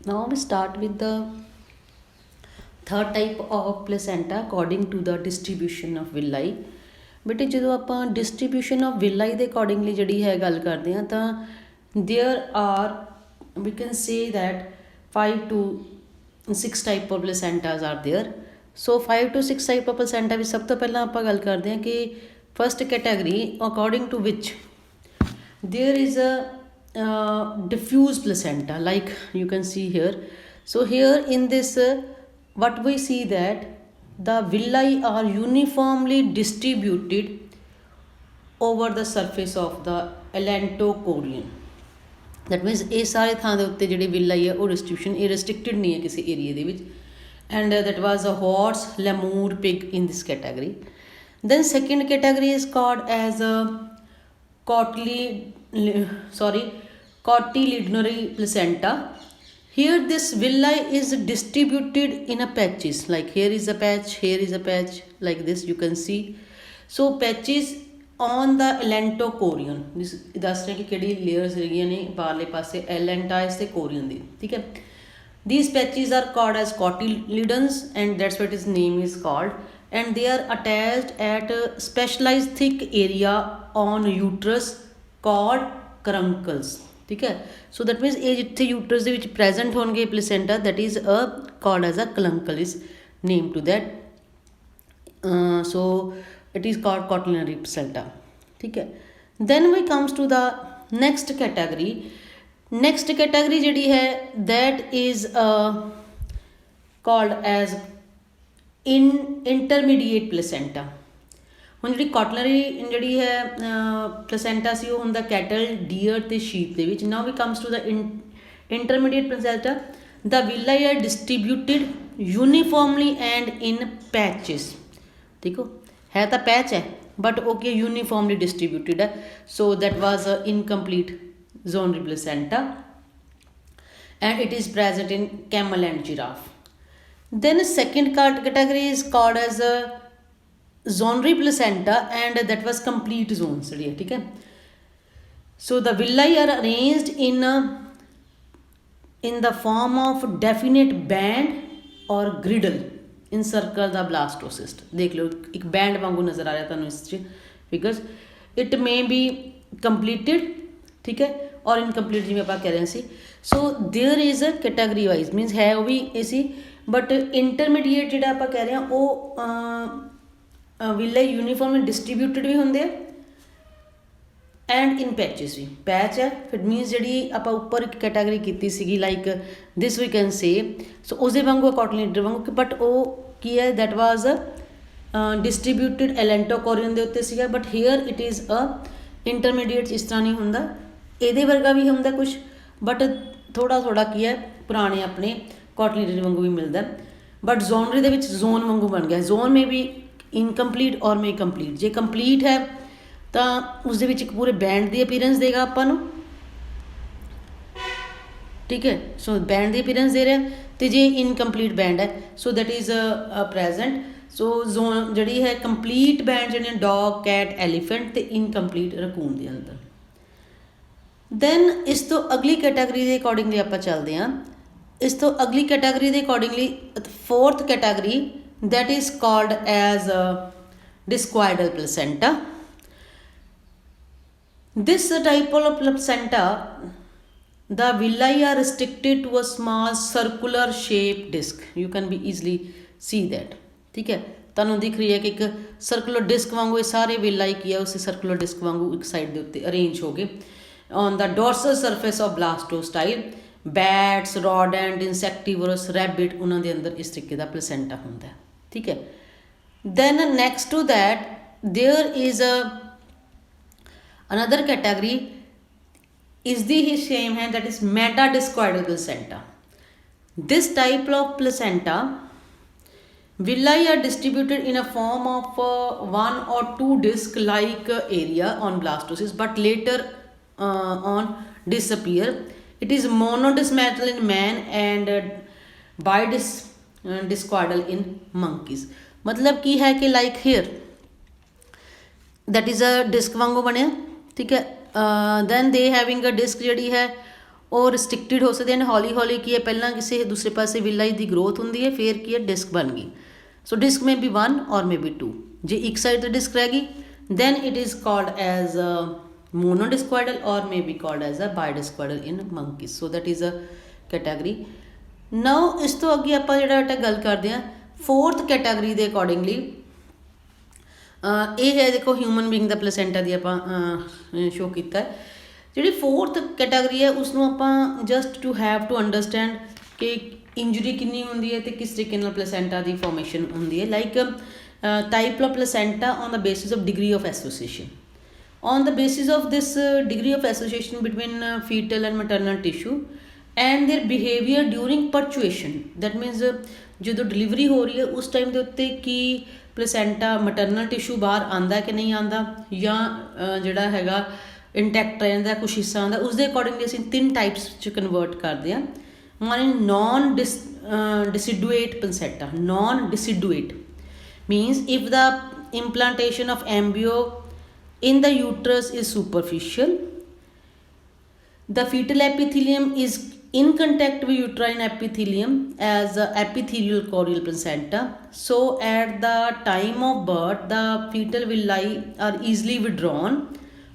Now we start with the third type of placenta according to the distribution of villi. ਬੇਟੇ ਜਦੋਂ ਆਪਾਂ distribution of ਵਿਲਾਈ ਦੇ accordingly ਜਿਹੜੀ ਹੈ ਗੱਲ ਕਰਦੇ ਹਾਂ ਤਾਂ there are we can say that 5 to 6 type of placentas are there. So 5 to 6 type of placenta ਵਿੱਚ ਸਭ ਤੋਂ ਪਹਿਲਾਂ ਆਪਾਂ ਗੱਲ ਕਰਦੇ ਹਾਂ ਕਿ ਫਸਟ ਕੈਟਾਗਰੀ ਅਕੋਰਡਿੰਗ ਟੂ ਵਿਚ there is a diffuse placenta like you can see here. So here in this what we see that the villi are uniformly distributed over the surface of the allantochorion. That means ਇਹ ਸਾਰੇ ਥਾਂ ਦੇ ਉੱਤੇ ਜਿਹੜੇ villi ਹੈ ਉਹ distribution ਇਹ restricted ਨਹੀਂ ਹੈ ਕਿਸੇ ਏਰੀਆ ਦੇ ਵਿੱਚ. And that was a horse, lemur, pig in this category. Then second category is called as a cotyledonary placenta. Here this villi is distributed in a patches, like here is a patch, here is a patch, like this you can see. So patches on the allantochorion. this ਦੱਸ ਰਿਹਾ ਕਿ ਕਿਹੜੀ layers ਹੈਗੀਆਂ ਨੇ ਬਾਹਰਲੇ ਪਾਸੇ allantois ਤੇ chorion ਦੀ, ਠੀਕ ਹੈ. These patches are called as cotyledons and that's what its name is called, and they are attached at a specialized thick area on uterus called caruncles, ਠੀਕ ਹੈ. ਸੋ ਦੈਟ ਮੀਨਸ ਇਹ ਜਿੱਥੇ uterus ਦੇ ਵਿੱਚ present ਹੋਣਗੇ placenta that is a called as a clinical is name to that. So it is called cotyledonary placenta, ਠੀਕ ਹੈ. Then we comes to the next category. Next category ਜਿਹੜੀ ਹੈ that is called as intermediate placenta. ਹੁਣ ਜਿਹੜੀ ਕੋਟਲਰੀ ਜਿਹੜੀ ਹੈ ਪਲੇਸੈਂਟਾ ਸੀ ਉਹ ਹੁੰਦਾ ਕੈਟਲ, ਡੀਅਰ ਅਤੇ ਸ਼ੀਪ ਦੇ ਵਿੱਚ. Now we comes to the intermediate placenta. The villi are distributed uniformly and in patches. ਦੇਖੋ ਹੈ ਤਾਂ ਪੈਚ ਹੈ ਬਟ ਉਹ ਕੀ ਯੂਨੀਫਾਰਮਲੀ ਡਿਸਟਰੀਬਿਊਟਿਡ ਹੈ. So that was a incomplete zonary placenta and it is present in camel and giraffe. Then second category is called as a zonary placenta and that was complete zones, ठीक है. So the villi are arranged in the form of definite band or griddle encircle the blastocyst. देख लो एक band वांगू नजर आ रहा था इस figures. It may be completed, ठीक है, और इनकम्पलीट जिवें ਆਪਾਂ ਕਹਿ ਰਹੇ ਸੀ. So there is a category wise means है वो भी इसी बट इंटरमीडिएट ਜਿਹੜਾ ਆਪਾਂ ਕਹਿ ਰਹੇ ਹਾਂ ਉਹ ਵਿਲੇ ਯੂਨੀਫਾਰਮਲੀ ਡਿਸਟਰੀਬਿਊਟਡ ਵੀ ਹੁੰਦੇ ਆ ਐਂਡ ਇਨ ਪੈਚਿਸ ਵੀ. ਪੈਚ ਹੈ ਫਿਰ ਮੀਨਸ ਜਿਹੜੀ ਆਪਾਂ ਉੱਪਰ ਇੱਕ ਕੈਟਾਗਰੀ ਕੀਤੀ ਸੀਗੀ ਲਾਈਕ ਦਿਸ ਵੀ ਕੈਨ ਸੇ. ਸੋ ਉਸਦੇ ਵਾਂਗੂ ਕੋਟਿਲਿਨਰੀ ਵਾਂਗੂ ਬਟ ਉਹ ਕੀ ਹੈ ਦੈਟ ਵਾਜ਼ ਡਿਸਟਰੀਬਿਊਟਡ ਐਲੈਂਟੋਕੋਰੀਅਨ ਦੇ ਉੱਤੇ ਸੀਗਾ. But here it is a intermediate ਇਸ ਤਰ੍ਹਾਂ ਨਹੀਂ ਹੁੰਦਾ. ਇਹਦੇ ਵਰਗਾ ਵੀ ਹੁੰਦਾ ਕੁਛ ਬਟ ਥੋੜ੍ਹਾ ਥੋੜ੍ਹਾ ਕੀ ਹੈ ਪੁਰਾਣੇ ਆਪਣੇ ਕੋਟਿਲਿਨਰੀ ਵਾਂਗੂ ਵੀ ਮਿਲਦਾ. ਬਟ ਜ਼ੋਨਰੀ ਦੇ ਵਿੱਚ ਜ਼ੋਨ ਵਾਂਗੂ ਬਣ ਗਿਆ. ਜ਼ੋਨ ਮੇ ਵੀ ਇਨਕੰਪਲੀਟ ਔਰ ਮੇ ਕੰਪਲੀਟ. ਜੇ ਕੰਪਲੀਟ ਹੈ ਤਾਂ ਉਸਦੇ ਵਿੱਚ ਇੱਕ ਪੂਰੇ ਬੈਂਡ ਦੀ ਅਪੀਅਰੈਂਸ ਦੇਗਾ ਆਪਾਂ ਨੂੰ, ਠੀਕ ਹੈ. ਸੋ ਬੈਂਡ ਦੀ ਅਪੀਅਰੈਂਸ ਦੇ ਰਿਹਾ. ਅਤੇ ਜੇ ਇਨਕੰਪਲੀਟ ਬੈਂਡ ਹੈ so that is present. So zone ਜਿਹੜੀ ਹੈ ਕੰਪਲੀਟ ਬੈਂਡ ਜਿਹੜੇ ਨੇ ਡੌਗ, ਕੈਟ, ਐਲੀਫੈਂਟ ਅਤੇ ਇਨਕੰਪਲੀਟ ਰਕੂਨ ਦੇ ਅੰਦਰ. ਦੈਨ ਇਸ ਤੋਂ ਅਗਲੀ ਕੈਟਾਗਰੀ ਦੇ ਅਕੋਰਡਿੰਗਲੀ ਆਪਾਂ ਚੱਲਦੇ ਹਾਂ. ਇਸ ਤੋਂ ਅਗਲੀ ਕੈਟਾਗਰੀ ਦੇ accordingly fourth category that is called as discoidal placenta. This type of placenta, the villi are restricted to a small circular shaped disc. You can be easily see that, ठीक है. ਤੁਹਾਨੂੰ ਦਿਖ ਰਹੀ ਹੈ ਕਿ ਇੱਕ ਸਰਕੂਲਰ ਡਿਸਕ ਵਾਂਗੂ ਇਹ ਸਾਰੇ ਵਿਲਾਈ ਕੀ ਹੈ ਉਸੇ ਸਰਕੂਲਰ ਡਿਸਕ ਵਾਂਗੂ ਇੱਕ ਸਾਈਡ ਦੇ ਉੱਤੇ ਅਰੇਂਜ ਹੋ ਗਏ on the dorsal surface of blastocystile. Bats, rodent, insectivores, rabbit ਉਹਨਾਂ ਦੇ ਅੰਦਰ ਇਸ ਤਰੀਕੇ ਦਾ ਪਲੇਸੈਂਟਾ ਹੁੰਦਾ ਹੈ, ਠੀਕ ਹੈ. Then next to that there is another category is the same है that is metadiscoidal placenta. This type of placenta villi are distributed in a form of one or two disc like area on blastocyst but later on disappear. It is monodismetal in man and bidiscoidal in monkeys. मतलब की है कि like here that is a disc वांगू बने, ठीक है. then they having a disc ਜਿਹੜੀ ਹੈ ਉਹ ਰਿਸਟ੍ਰਿਕਟਿਡ ਹੋ ਸਕਦੇ ਹਨ ਹੌਲੀ ਹੌਲੀ ਕੀ ਹੈ ਪਹਿਲਾਂ ਕਿਸੇ ਦੂਸਰੇ ਪਾਸੇ ਵਿਲਾਈ ਦੀ ਗਰੋਥ ਹੁੰਦੀ ਹੈ ਫਿਰ ਕੀ ਹੈ ਡਿਸਕ ਬਣ ਗਈ। ਸੋ ਡਿਸਕ ਮੇ ਬੀ 1 ਔਰ ਮੇ ਬੀ 2। ਜੇ ਇੱਕ ਸਾਈਡ ਤੇ ਡਿਸਕ ਰਹਿ ਗਈ then it is called as monodiscoidal or may be called as a bidiscoidal in monkeys, so that is a category। now ਇਸ ਤੋਂ ਅੱਗੇ ਆਪਾਂ ਜਿਹੜਾ ਬੇਟਾ ਗੱਲ ਕਰਦੇ ਹਾਂ fourth category ਦੇ accordingly। ਇਹ ਹੈ ਦੇਖੋ ਹਿਊਮਨ ਬੀਇੰਗ ਦਾ ਪਲੇਸੈਂਟਾ ਦੀ ਆਪਾਂ ਸ਼ੋ ਕੀਤਾ। ਜਿਹੜੀ fourth category ਹੈ ਉਸਨੂੰ ਆਪਾਂ just to have to understand ਕਿ ਇੰਜਰੀ ਕਿੰਨੀ ਹੁੰਦੀ ਹੈ ਅਤੇ ਕਿਸ ਤਰੀਕੇ ਨਾਲ ਪਲੇਸੈਂਟਾ ਦੀ ਫੋਰਮੇਸ਼ਨ ਹੁੰਦੀ ਹੈ। Like type of placenta on the basis of degree of association. On the basis of this degree of association between fetal and maternal tissue and their behavior during purtuation, that means ਜਦੋਂ delivery ਹੋ ਰਹੀ ਹੈ ਉਸ time ਦੇ ਉੱਤੇ ਕੀ ਪਲੇਸੈਂਟਾ ਮਟਰਨਲ tissue ਬਾਹਰ ਆਉਂਦਾ ਕਿ ਨਹੀਂ ਆਉਂਦਾ ਜਾਂ ਜਿਹੜਾ ਹੈਗਾ ਇੰਟੈਕਟ ਰਹਿ ਜਾਂਦਾ ਕੁਛ ਹਿੱਸਾ ਆਉਂਦਾ, ਉਸ ਦੇ ਅਕੋਰਡਿੰਗਲੀ ਅਸੀਂ 3 ਟਾਈਪਸ 'ਚ ਕਨਵਰਟ ਕਰਦੇ ਹਾਂ। one non deciduate placenta. Non deciduate means if the implantation of embryo in the uterus is superficial, the fetal epithelium is in contact with uterine epithelium as a epithelial chorial placenta, so at the time of birth the fetal villi are easily withdrawn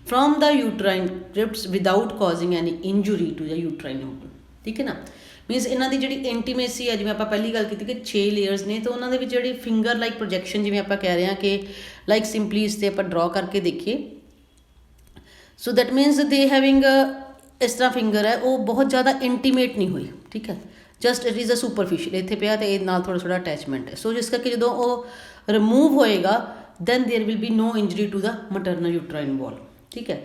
from the uterine crypts without causing any injury to the uterine wall। ਠੀਕ ਹੈ ਨਾ, means ਇਹਨਾਂ ਦੀ ਜਿਹੜੀ ਇੰਟੀਮੇਸੀ ਹੈ ਜਿਵੇਂ ਆਪਾਂ ਪਹਿਲੀ ਗੱਲ ਕੀਤੀ ਕਿ 6 ਲੇਅਰਸ ਨੇ ਤਾਂ ਉਹਨਾਂ ਦੇ ਵਿੱਚ ਜਿਹੜੀ ਫਿੰਗਰ ਲਾਈਕ ਪ੍ਰੋਜੈਕਸ਼ਨ ਜਿਵੇਂ ਆਪਾਂ ਕਹਿ ਰਹੇ ਹਾਂ ਕਿ ਲਾਈਕ ਸਿੰਪਲੀ ਇਸ 'ਤੇ ਆਪਾਂ ਡਰਾ ਕਰਕੇ ਦੇਖੀਏ। ਸੋ ਦੈਟ ਮੀਨਸ ਦੇ ਹੈਵਿੰਗ ਇਸ ਤਰ੍ਹਾਂ ਫਿੰਗਰ ਹੈ ਉਹ ਬਹੁਤ ਜ਼ਿਆਦਾ ਇੰਟੀਮੇਟ ਨਹੀਂ ਹੋਈ। ਠੀਕ ਹੈ, ਜਸਟ ਇਟ ਇਜ਼ ਅ ਸੁਪਰਫਿਸ਼ੀਅਲ ਇੱਥੇ ਪਿਆ ਅਤੇ ਇਹ ਨਾਲ ਥੋੜ੍ਹਾ ਅਟੈਚਮੈਂਟ ਹੈ। ਸੋ ਜਿਸ ਕਰਕੇ ਜਦੋਂ ਉਹ ਰਿਮੂਵ ਹੋਏਗਾ then there will be no injury to the maternal uterine wall. ਠੀਕ ਹੈ,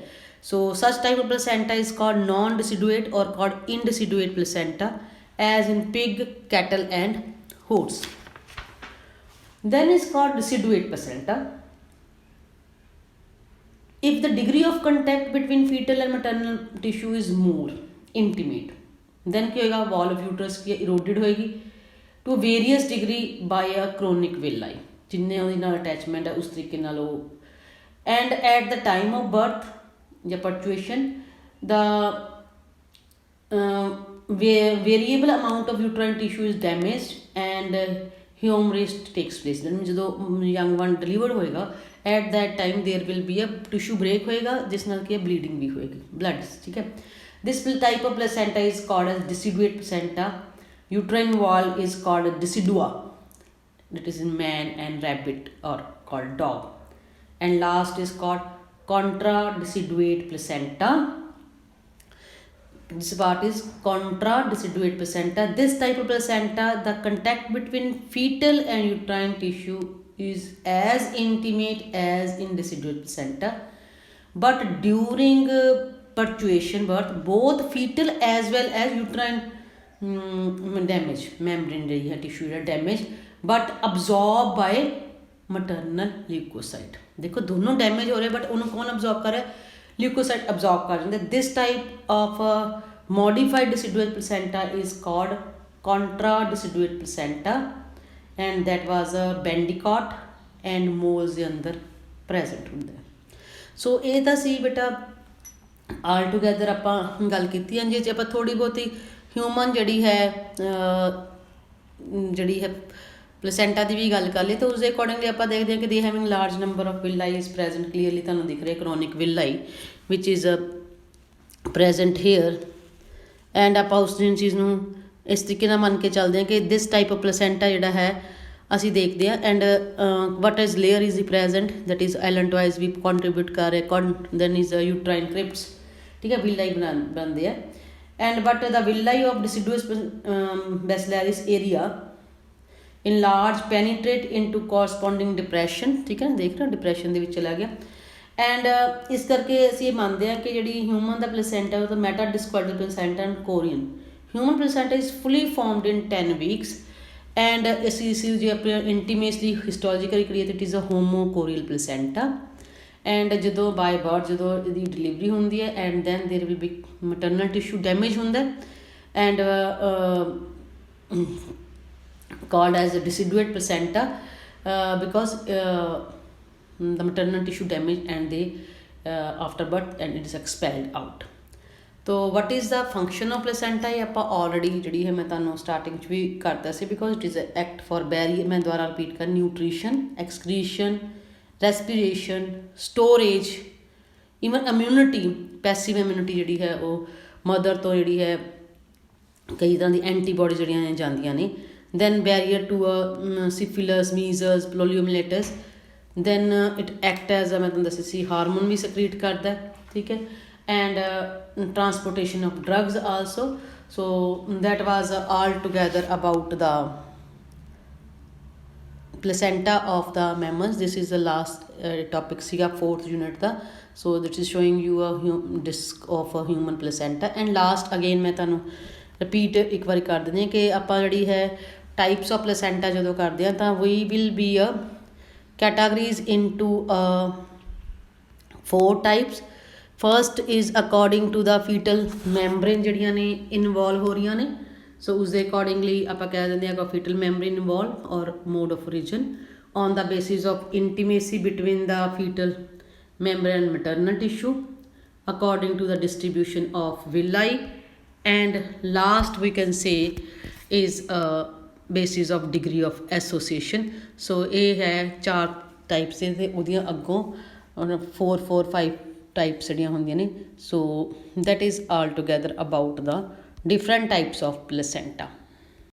so such type of placenta is called non-deciduate or called indeciduate placenta as in pig, cattle and horse। then is called deciduate placenta if the degree of contact between fetal and maternal tissue is more intimate। then ਕੀ ਹੋਏਗਾ wall of uterus Ki eroded ਹੋਏਗੀ to various degree by a chronic villi, ਜਿੰਨੇ ਉਹਦੇ ਨਾਲ attachment ਹੈ ਉਸ ਤਰੀਕੇ ਨਾਲ ਉਹ। and at the time of birth ਜਾਂ purtuation the variable amount of uterine tissue is damaged and hemorrhage takes place। then ਜਦੋਂ young one delivered ਹੋਏਗਾ at that time there will be a tissue break ਹੋਏਗਾ ਜਿਸ ਨਾਲ ਕੀ bleeding ਵੀ ਹੋਏਗੀ blood। ਠੀਕ ਹੈ, this type of placenta is called as deciduate placenta। uterine wall is called decidua, that is in man and rabbit or called dog। and last is called contradeciduate placenta। this part is contradeciduate placenta। this type of placenta the contact between fetal and uterine tissue is as intimate as in deciduate placenta, but during purtuation birth both fetal as well as uterine damage membrane ਜਿਹੜੀ ਹੈ tissue ਜਿਹੜਾ damage but absorbed by maternal leukocyte। ਦੇਖੋ ਦੋਨੋਂ damage ਹੋ ਰਹੇ but ਉਹਨੂੰ ਕੌਣ absorb ਕਰ ਰਿਹਾ, ਲਿਊਕੋਸਾਈਟ ਅਬਜ਼ੋਰਬ ਕਰ ਜਾਂਦਾ। This type of modified deciduate placenta is called contradeciduate placenta and that was a bendicott and moles ਦੇ ਅੰਦਰ ਪ੍ਰੈਜ਼ੈਂਟ ਹੁੰਦਾ। ਸੋ ਇਹ ਤਾਂ ਸੀ ਬੇਟਾ ਆਲ ਟੂਗੈਦਰ ਆਪਾਂ ਗੱਲ ਕੀਤੀ ਹਾਂ। ਜੇ ਆਪਾਂ ਥੋੜ੍ਹੀ ਬਹੁਤੀ ਹਿਊਮਨ ਜਿਹੜੀ ਹੈ ਪਲੇਸੈਂਟਾ ਦੀ ਵੀ ਗੱਲ ਕਰ ਲਈ ਤਾਂ ਉਸਦੇ ਅਕੋਰਡਿੰਗਲੀ ਆਪਾਂ ਦੇਖਦੇ ਹਾਂ ਕਿ they having large number of villi is present. Clearly ਤੁਹਾਨੂੰ ਦਿਖ ਰਿਹਾ chorionic villi which is present here and ਆਪਾਂ ਉਸ ਚੀਜ਼ ਨੂੰ ਇਸ ਤਰੀਕੇ ਨਾਲ ਮੰਨ ਕੇ ਚੱਲਦੇ ਹਾਂ ਕਿ ਦਿਸ ਟਾਈਪ ਆਫ ਪਲੇਸੈਂਟਾ ਜਿਹੜਾ ਹੈ ਅਸੀਂ ਦੇਖਦੇ ਹਾਂ। And what is layer is the present that is allantois ਵੀ ਕੰਟਰੀਬਿਊਟ ਕਰ ਰਿਹਾ ਦੈਨ ਇਜ਼ ਯੂਟਰਾਈਨ ਕ੍ਰਿਪਟਸ। ਠੀਕ ਹੈ, ਵਿਲਾਈ ਬਣਦੇ ਆ। And but the villi of deciduous basalis area in large penetrate into corresponding depression। ਠੀਕ ਹੈ ਨਾ, ਦੇਖ ਰਹੇ ਹੋ ਡਿਪਰੈਸ਼ਨ ਦੇ ਵਿੱਚ ਚਲਾ ਗਿਆ। ਐਂਡ ਇਸ ਕਰਕੇ ਅਸੀਂ ਇਹ ਮੰਨਦੇ ਹਾਂ ਕਿ ਜਿਹੜੀ ਹਿਊਮਨ ਦਾ ਪਲੇਸੈਂਟਾ ਉਹ ਤਾਂ meta discoidal placenta and chorion. Human placenta is fully formed in 10 weeks and ਅਸੀਂ ਇਸ ਜੇ ਆਪਣੇ ਇੰਟੀਮੇਸਲੀ ਹਿਸਟੋਲੋਜੀਕਲੀ ਕਰੀਏ ਤਾਂ it is a homo chorial placenta. And ਜਦੋਂ ਬਾਏ ਬਰਥ ਜਦੋਂ ਇਹਦੀ ਡਿਲੀਵਰੀ ਹੁੰਦੀ ਹੈ and then there will be maternal tissue damage ਹੁੰਦਾ and called as a deciduate placenta because the maternal tissue damage and they after birth and it is expelled out। ਤੋ what is the function of placenta, ਇਹ ਆਪਾਂ already ਜਿਹੜੀ ਹੈ ਮੈਂ ਤੁਹਾਨੂੰ starting 'ਚ ਵੀ ਕਰਦਾ ਸੀ, because it is act for barrier, ਮੈਂ ਦੁਬਾਰਾ ਰਿਪੀਟ ਕਰ, nutrition, excretion, respiration, storage, even immunity, passive immunity ਜਿਹੜੀ ਹੈ ਉਹ ਮਦਰ ਤੋਂ ਜਿਹੜੀ ਹੈ ਕਈ ਤਰ੍ਹਾਂ ਦੀ ਐਂਟੀਬੋਡੀ ਜਿਹੜੀਆਂ ਜਾਂਦੀਆਂ ਨੇ। Then barrier to syphilis, measles, poliomyelitis. Then it act as, ਮੈਂ ਤੁਹਾਨੂੰ ਦੱਸਿਆ ਸੀ, ਹਾਰਮੋਨ ਵੀ ਸਕਰੀਟ ਕਰਦਾ, ਠੀਕ ਹੈ। And transportation of drugs also. So that was all together about the placenta of the mammals. This is the last topic ਸੀਗਾ 4th unit the. so this is showing you a disc of a human placenta। and last again ਮੈਂ ਤੁਹਾਨੂੰ repeat ਇੱਕ ਵਾਰੀ ਕਰ ਦਿੰਦੀ ਹਾਂ ਕਿ ਆਪਾਂ ਜਿਹੜੀ ਹੈ ਟਾਈਪਸ ਆਫ ਪਲੇਸੈਂਟਾ ਜਦੋਂ ਕਰਦੇ ਹਾਂ ਤਾਂ we will be a categories into 4 types. First is according to the foetal membrane ਜਿਹੜੀਆਂ ਨੇ ਇਨਵੋਲਵ ਹੋ ਰਹੀਆਂ ਨੇ। ਸੋ ਉਸਦੇ ਅਕੋਰਡਿੰਗਲੀ ਆਪਾਂ ਕਹਿ ਦਿੰਦੇ ਹਾਂ foetal membrane involve or mode of origin on the basis of intimacy between the foetal membrane and maternal tissue according to the distribution of villi, and last we can say is a basis of degree of association। so ਇਹ ਹੈ 4 types ਦੇ ਤੇ ਉਹਦੀਆਂ ਅੱਗੋਂ 4-5 types ਜਿਹੜੀਆਂ ਹੁੰਦੀਆਂ ਨੇ। so that is all together about the different types of placenta।